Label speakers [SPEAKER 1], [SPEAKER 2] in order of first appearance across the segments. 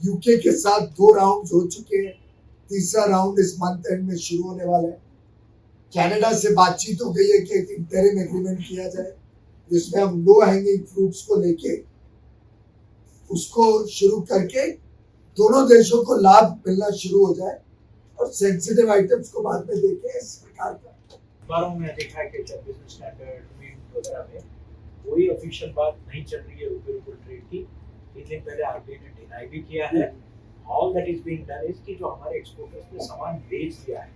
[SPEAKER 1] UK के साथ 2 round हो चुके हैं, तीसरा राउंड इस मंथ एंड में शुरू होने वाला है। कनाडा से बातचीत हो गई है कि एक इंटरिम एग्रीमेंट किया जाए जिसमें हम लो हैंगिंग फ्रूट्स को लेके उसको शुरू करके दोनों देशों को लाभ मिलना शुरू हो जाए और सेंसिटिव आइटम्स को बाद में देके इस प्रकार का
[SPEAKER 2] अखबारों में देखा है कि बिजनेस स्टैंडर्ड मीट वगैरह में कोई ऑफिशियल बात नहीं चल रही है रुपये ट्रेड की। 3 दिन पहले आरबीआई ने डिनाई भी किया है। All that is being done is कि जो हमारे एक्सपोर्टर्स ने सामान बेच दिया है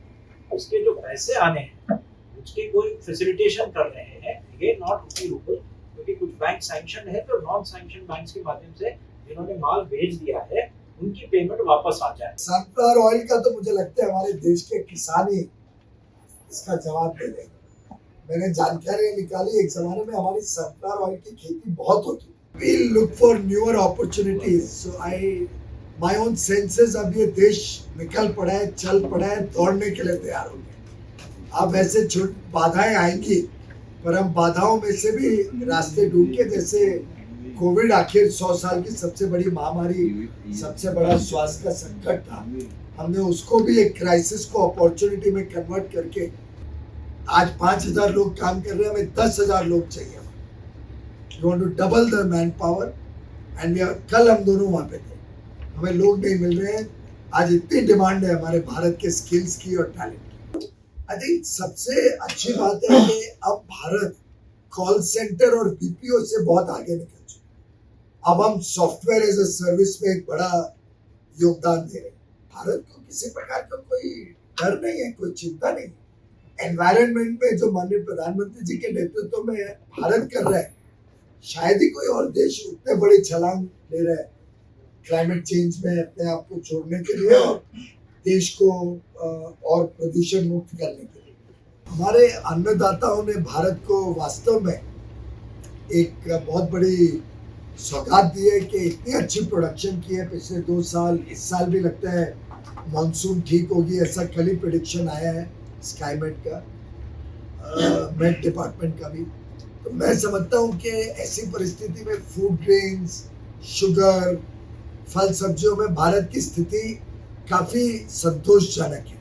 [SPEAKER 2] उसके जो पैसे आने हैं उसके कोई फैसिलिटेशन कर रहे हैं, ये नॉट रूपल, क्योंकि कुछ बैंक सैंक्शन है तो नॉन सैंक्शन बैंक्स के माध्यम से जिन्होंने माल बेच दिया है उनकी पेमेंट वापस आ जाए।
[SPEAKER 1] सनफ्लावर ऑयल का तो मुझे लगता है हमारे देश के किसान ही इसका जवाब दे देंगे। मैंने जानकारी निकाली, एक जमाने में हमारी सनफ्लावर ऑयल की खेती बहुत होती। We look for newer opportunities. So my own senses अब ये देश निकल पड़ा है, चल पड़ा है, दौड़ने के लिए तैयार हो गया। अब ऐसे बाधाएं आएंगी पर हम बाधाओं में से भी रास्ते ढूंढ के, जैसे कोविड आखिर 100 साल की सबसे बड़ी महामारी, सबसे बड़ा स्वास्थ्य का संकट था, हमने उसको भी एक क्राइसिस को अपॉर्चुनिटी में कन्वर्ट करके आज 5,000 लोग काम कर रहे हैं, हमें 10,000 लोग चाहिए। We want to double the manpower and कल हम दोनों वहाँ पे थे, हमें लोग नहीं मिल रहे हैं। आज इतनी डिमांड है हमारे भारत के स्किल्स की और टैलेंट की। आई थिंक सबसे अच्छी बात है कि अब भारत कॉल सेंटर और बीपीओ से बहुत आगे निकल चुका। अब हम सॉफ्टवेयर एज अ सर्विस में एक बड़ा योगदान दे रहे हैं। भारत को किसी प्रकार का कोई डर नहीं है, कोई चिंता नहीं है। एनवायरनमेंट में जो माननीय प्रधानमंत्री जी के नेतृत्व में भारत कर रहा है, शायद ही कोई और देश उतने बड़े छलांग ले रहा है क्लाइमेट चेंज में अपने आप को छोड़ने के लिए और देश को और प्रदूषण मुक्त करने के लिए। हमारे अन्नदाताओं ने भारत को वास्तव में एक बहुत बड़ी सौगात दी है कि इतनी अच्छी प्रोडक्शन की है पिछले 2 साल। इस साल भी लगता है मानसून ठीक होगी, ऐसा कल ही प्रेडिक्शन आया है स्काईमेट का, मेट डिपार्टमेंट का भी। तो मैं समझता हूँ कि ऐसी परिस्थिति में फूड ग्रेन्स, शुगर, फल सब्जियों में भारत की स्थिति काफी संतोषजनक है।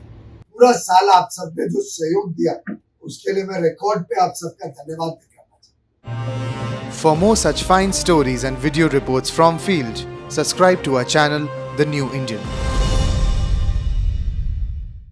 [SPEAKER 1] पूरा साल आप सबने जो सहयोग दिया उसके लिए मैं रिकॉर्ड पे आप सबका धन्यवाद भी करना चाहता हूँ।
[SPEAKER 3] For more such fine stories and video reports from field, subscribe to our channel, The New Indian.